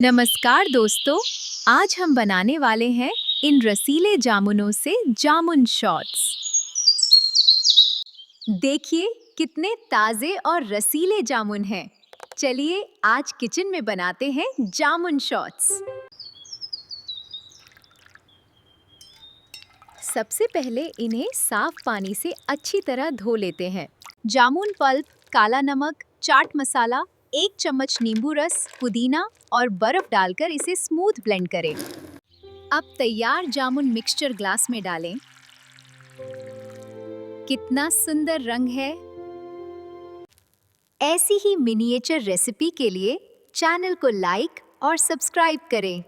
नमस्कार दोस्तों, आज हम बनाने वाले हैं इन रसीले जामुनों से जामुन शॉट्स। देखिए कितने ताज़े और रसीले जामुन हैं। चलिए आज किचन में बनाते हैं जामुन शॉट्स। सबसे पहले इन्हें साफ पानी से अच्छी तरह धो लेते हैं। जामुन पल्प, काला नमक, चाट मसाला, 1 चम्मच नींबू रस, पुदीना और बर्फ डालकर इसे स्मूथ ब्लेंड करें। अब तैयार जामुन मिक्सचर ग्लास में डालें। कितना सुंदर रंग है। ऐसी ही मिनिएचर रेसिपी के लिए चैनल को लाइक और सब्सक्राइब करें।